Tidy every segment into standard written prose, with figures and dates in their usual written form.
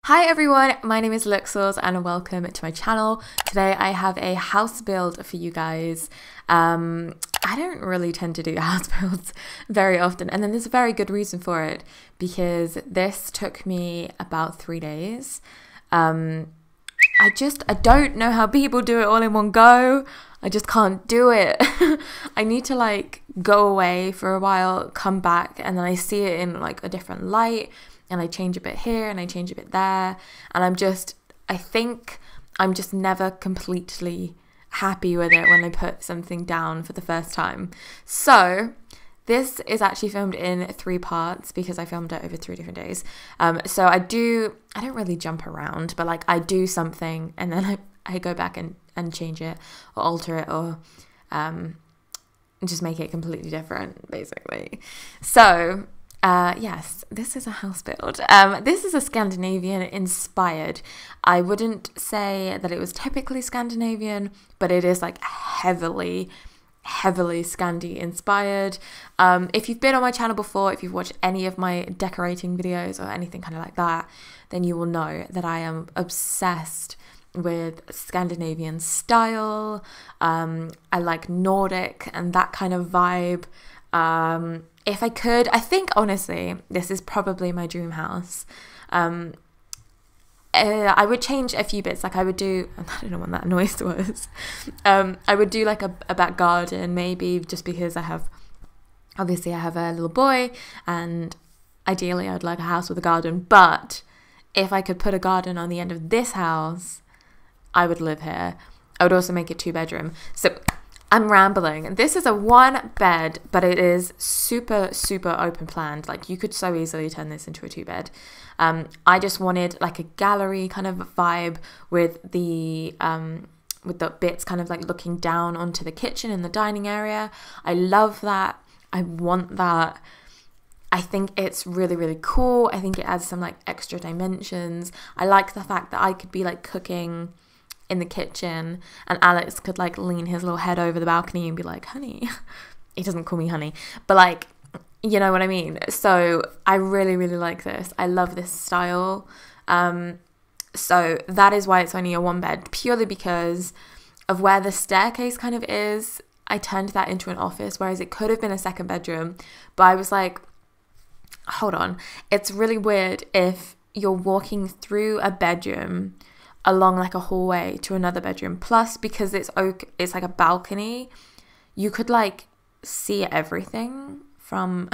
Hi everyone, my name is Luxors and welcome to my channel. Today I have a house build for you guys. I don't really tend to do house builds very often, and then there's a very good reason for it, because this took me about 3 days. I don't know how people do it all in one go. I just can't do it. I need to like go away for a while, come back, and then I see it in like a different light. And I change a bit here and I change a bit there. And I think I'm just never completely happy with it when I put something down for the first time. So this is actually filmed in 3 parts because I filmed it over 3 different days. So I don't really jump around, but like I do something and then I go back and change it or alter it or just make it completely different, basically. So yes, this is a house build. This is a Scandinavian inspired. I wouldn't say that it was typically Scandinavian, but it is like heavily Scandi inspired. If you've been on my channel before, if you've watched any of my decorating videos or anything kind of like that, then you will know that I am obsessed with Scandinavian style. I like Nordic and that kind of vibe. If I could, I think honestly, this is probably my dream house. I would change a few bits. Like I would do, I don't know what that noise was. I would do like a back garden, maybe, just because I have a little boy and ideally I'd like a house with a garden. But if I could put a garden on the end of this house, I would live here. I would also make it 2-bedroom. So I'm rambling. This is a 1 bed, but it is super open planned. Like you could so easily turn this into a 2-bed. I just wanted like a gallery kind of vibe with the bits kind of like looking down onto the kitchen and the dining area. I love that. I want that. I think it's really cool. I think it adds some like extra dimensions. I like the fact that I could be like cooking in the kitchen and Alex could like lean his little head over the balcony and be like, honey. He doesn't call me honey, but like, you know what I mean? So I really like this. I love this style. So that is why it's only a 1 bed, purely because of where the staircase kind of is. I turned that into an office, whereas it could have been a 2nd bedroom, but I was like, hold on, it's really weird if you're walking through a bedroom along like a hallway to another bedroom. Plus, because it's like a balcony, you could like see everything from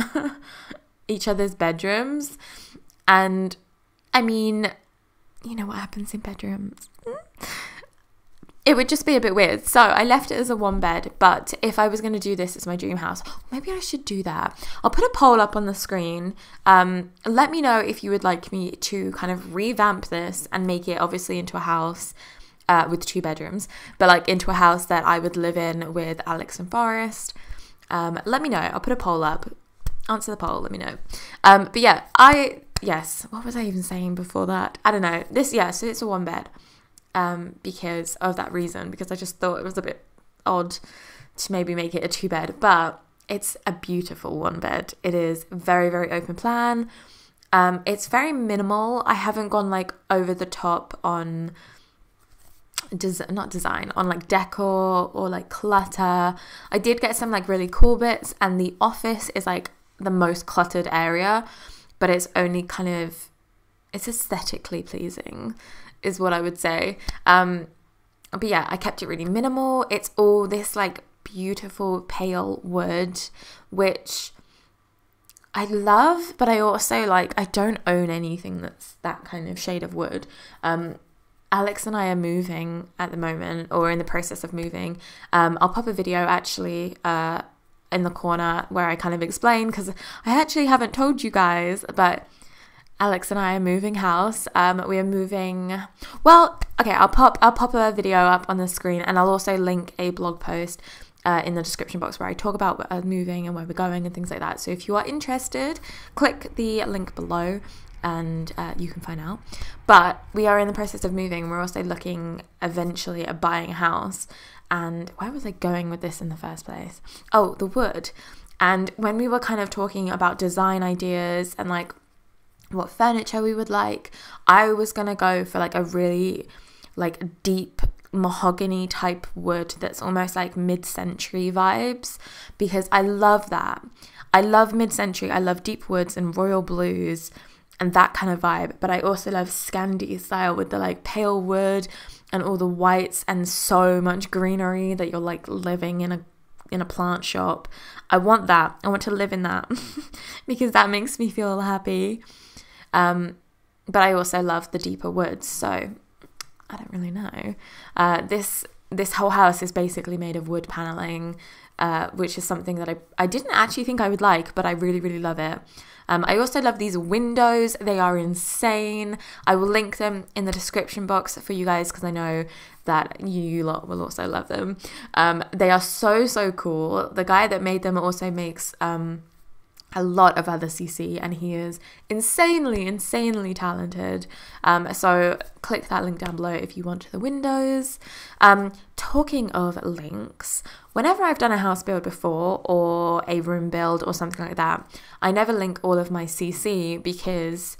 each other's bedrooms. And I mean, you know what happens in bedrooms. It would just be a bit weird. So I left it as a 1 bed, but if I was going to do this as my dream house, maybe I should do that. I'll put a poll up on the screen. Let me know if you would like me to kind of revamp this and make it obviously into a house with 2 bedrooms, but like into a house that I would live in with Alex and Forrest. Let me know. I'll put a poll up. Answer the poll. Let me know. But yeah, yes. What was I even saying before that? I don't know. So it's a 1 bed. Because of that reason, because I just thought it was a bit odd to maybe make it a 2 bed, but it's a beautiful 1 bed. It is very open plan. It's very minimal. I haven't gone like over the top on on like decor or like clutter. I did get some like really cool bits, and the office is like the most cluttered area, but it's only kind of, it's aesthetically pleasing is what I would say. But yeah, I kept it really minimal. It's all this like beautiful pale wood, which I love, but I also like, I don't own anything that's that kind of shade of wood. Alex and I are moving at the moment, or in the process of moving. I'll pop a video actually in the corner where I kind of explain, because I actually haven't told you guys, but Alex and I are moving house. We are moving. Well, okay. I'll pop a video up on the screen, and I'll also link a blog post in the description box where I talk about moving and where we're going and things like that. So if you are interested, click the link below, and you can find out. But we are in the process of moving. We're also looking eventually at buying a house. And where was I going with this in the first place? Oh, the wood. And when we were kind of talking about design ideas and like what furniture we would like. I was gonna go for like a really like deep mahogany type wood that's almost like mid-century vibes, because I love that. I love mid-century, I love deep woods and royal blues and that kind of vibe, but I also love SCANDI style with the like pale wood and all the whites and so much greenery that you're like living in a plant shop. I want that. I want to live in that because that makes me feel happy. But I also love the deeper woods, so I don't really know. This whole house is basically made of wood paneling, which is something that I didn't actually think I would like, but I really, really love it. I also love these windows. They are insane. I will link them in the description box for you guys because I know that you lot will also love them. They are so, so cool. The guy that made them also makes a lot of other CC, and he is insanely talented. So click that link down below if you want the windows. Talking of links, whenever I've done a house build before or a room build or something like that, I never link all of my CC because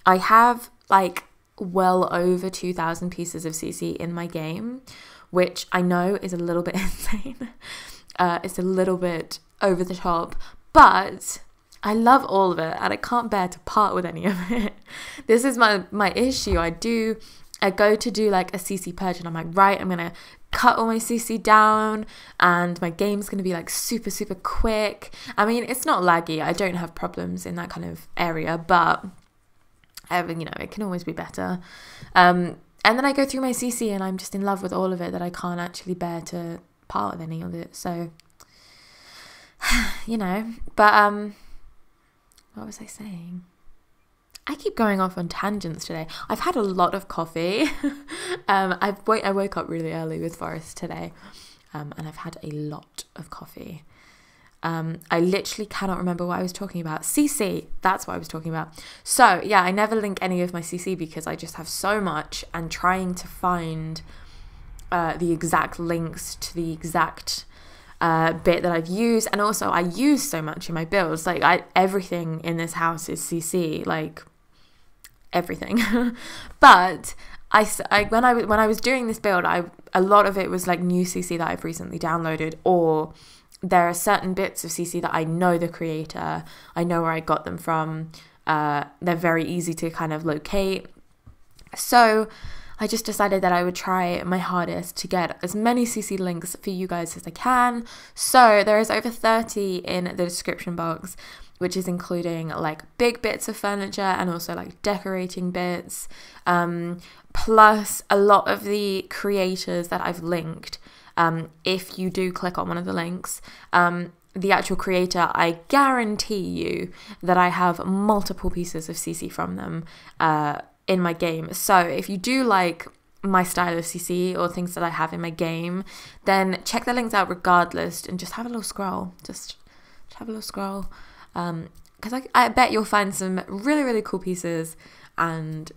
I have like well over 2,000 pieces of CC in my game, which I know is a little bit insane. It's a little bit over the top, but I love all of it and I can't bear to part with any of it. This is my issue. I go to do like a CC purge and I'm like, right, I'm gonna cut all my CC down and my game's gonna be like super quick. I mean, it's not laggy. I don't have problems in that kind of area, but it can always be better. And then I go through my CC and I'm just in love with all of it that I can't actually bear to part with any of it. So, but what was I saying? I keep going off on tangents today. I've had a lot of coffee. I woke up really early with Forrest today, and I've had a lot of coffee. I literally cannot remember what I was talking about. CC, that's what I was talking about. So yeah, I never link any of my CC because I just have so much, and trying to find the exact links to the exact bit that I've used. And also I use so much in my builds, like everything in this house is CC, like everything. But when I was doing this build, a lot of it was like new CC that I've recently downloaded, or there are certain bits of CC that I know the creator, I know where I got them from, they're very easy to kind of locate. So I just decided that I would try my hardest to get as many CC links for you guys as I can. So there is over 30 in the description box, which is including like big bits of furniture and also like decorating bits, plus a lot of the creators that I've linked. If you do click on one of the links, the actual creator, I guarantee you that I have multiple pieces of CC from them in my game. So if you do like my style of CC or things that I have in my game, then check the links out regardless and just have a little scroll. Just have a little scroll. Because I bet you'll find some really cool pieces, and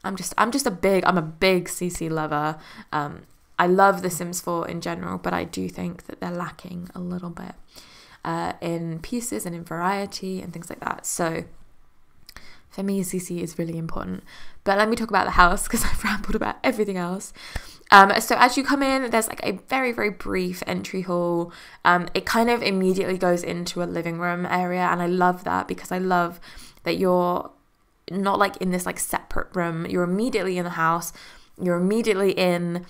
I'm a big CC lover. I love The Sims 4 in general, but I do think that they're lacking a little bit in pieces and in variety and things like that. So for me, CC is really important. But let me talk about the house because I've rambled about everything else. So as you come in, there's like a very brief entry hall. It kind of immediately goes into a living room area, and I love that because I love that you're not like in this like separate room. You're immediately in the house. You're immediately in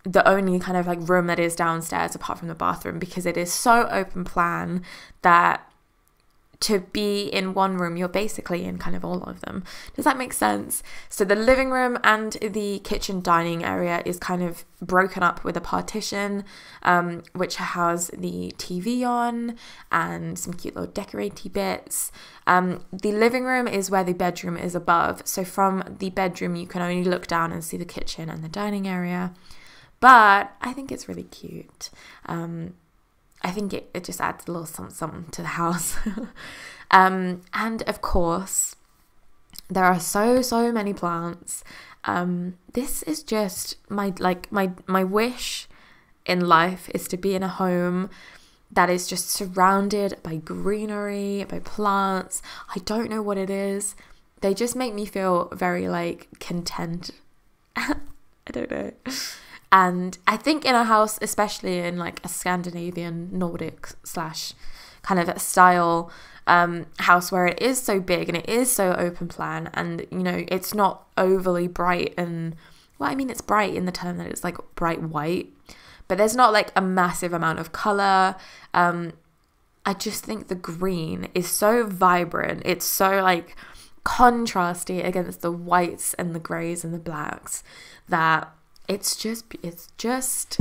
the only kind of like room that is downstairs apart from the bathroom, because it is so open plan that to be in one room, you're basically in kind of all of them. Does that make sense? So the living room and the kitchen dining area is kind of broken up with a partition, which has the TV on and some cute little decoraty bits. The living room is where the bedroom is above. So from the bedroom, you can only look down and see the kitchen and the dining area. But I think it's really cute. I think it just adds a little something to the house. And of course, there are so many plants. This is just my wish in life is to be in a home that is just surrounded by greenery, by plants. I don't know what it is. they just make me feel very like content. I don't know. And I think in a house, especially in like a Scandinavian Nordic slash kind of style house where it is so big and it is so open plan, and you know, it's not overly bright, and well, I mean, it's bright in the term that it's like bright white, but there's not like a massive amount of color. I just think the green is so vibrant. It's so like contrasty against the whites and the grays and the blacks that it's just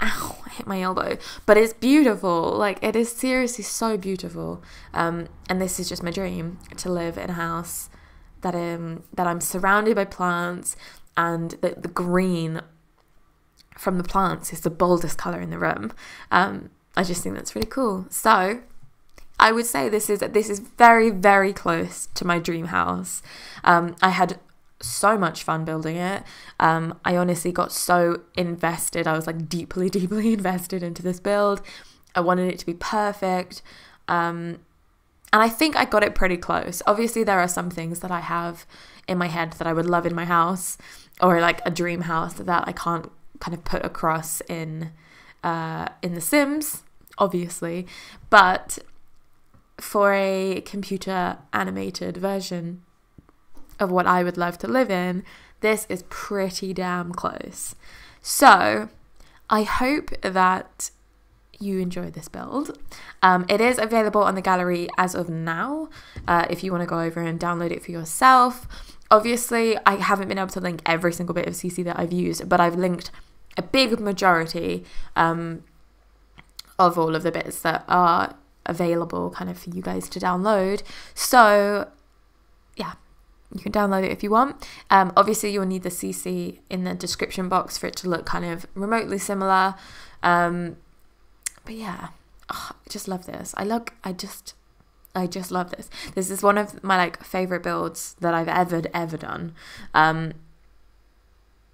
ow, I hit my elbow, but it's beautiful. Like, it is seriously so beautiful. And this is just my dream, to live in a house that I'm surrounded by plants, and the green from the plants is the boldest color in the room. I just think that's really cool. So I would say this is very, very close to my dream house. I had so much fun building it. I honestly got so invested. I was like deeply invested into this build. I wanted it to be perfect. And I think I got it pretty close. Obviously, there are some things that I have in my head that I would love in my house, or like a dream house that I can't kind of put across in The Sims, obviously. But for a computer animated version of what I would love to live in, this is pretty damn close. So I hope that you enjoy this build. It is available on the gallery as of now, if you want to go over and download it for yourself. Obviously, I haven't been able to link every single bit of CC that I've used, but I've linked a big majority of all of the bits that are available kind of for you guys to download. So yeah, you can download it if you want. Obviously, you'll need the CC in the description box for it to look kind of remotely similar. But yeah, I just love this. I just love this. This is one of my like favorite builds that I've ever done.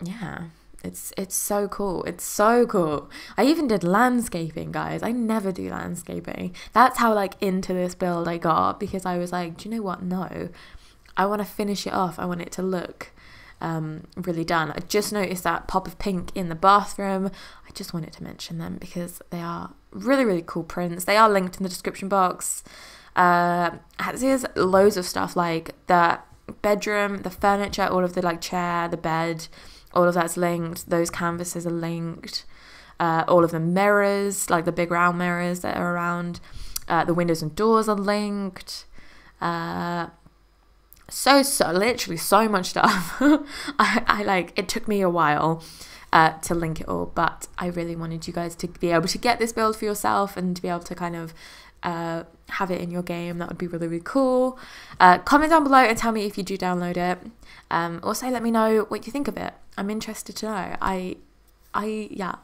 Yeah, it's so cool. It's so cool. I even did landscaping, guys. I never do landscaping. That's how like into this build I got, because I was like, do you know what? No, I want to finish it off. I want it to look really done. I just noticed that pop of pink in the bathroom. I just wanted to mention them because they are really cool prints. They are linked in the description box. There's loads of stuff like the bedroom, the furniture, all of the like chair, the bed, all of that's linked. Those canvases are linked. All of the mirrors, like the big round mirrors that are around, the windows and doors are linked. So literally so much stuff. I like, it took me a while to link it all, but I really wanted you guys to be able to get this build for yourself and to be able to kind of have it in your game. That would be really cool. Comment down below and tell me if you do download it. Also let me know what you think of it. I'm interested to know. Yeah,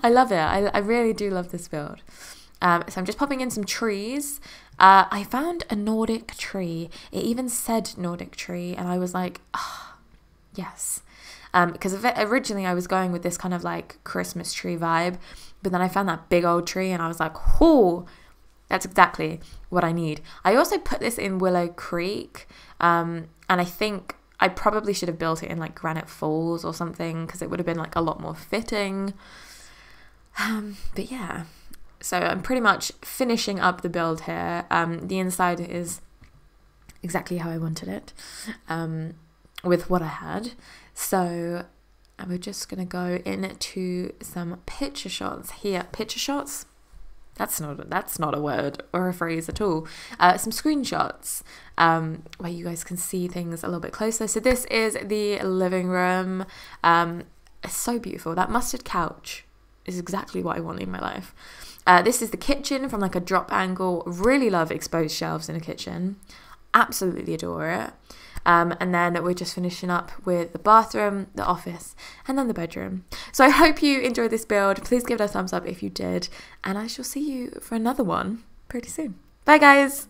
I love it. I really do love this build. So I'm just popping in some trees. I found a Nordic tree. It even said Nordic tree, and I was like, oh, yes. Because originally I was going with this kind of like Christmas tree vibe, but then I found that big old tree and I was like, oh, that's exactly what I need. I also put this in Willow Creek, and I think I probably should have built it in like Granite Falls or something, because it would have been like a lot more fitting. But yeah. So I'm pretty much finishing up the build here. The inside is exactly how I wanted it, with what I had. So we're just going to go into some picture shots here. Picture shots? That's not a word or a phrase at all. Some screenshots where you guys can see things a little bit closer. So this is the living room. It's so beautiful. That mustard couch is exactly what I want in my life. This is the kitchen from like a drop angle. Really love exposed shelves in a kitchen. Absolutely adore it. And then we're just finishing up with the bathroom, the office, and then the bedroom. So I hope you enjoyed this build. Please give it a thumbs up if you did. And I shall see you for another one pretty soon. Bye, guys.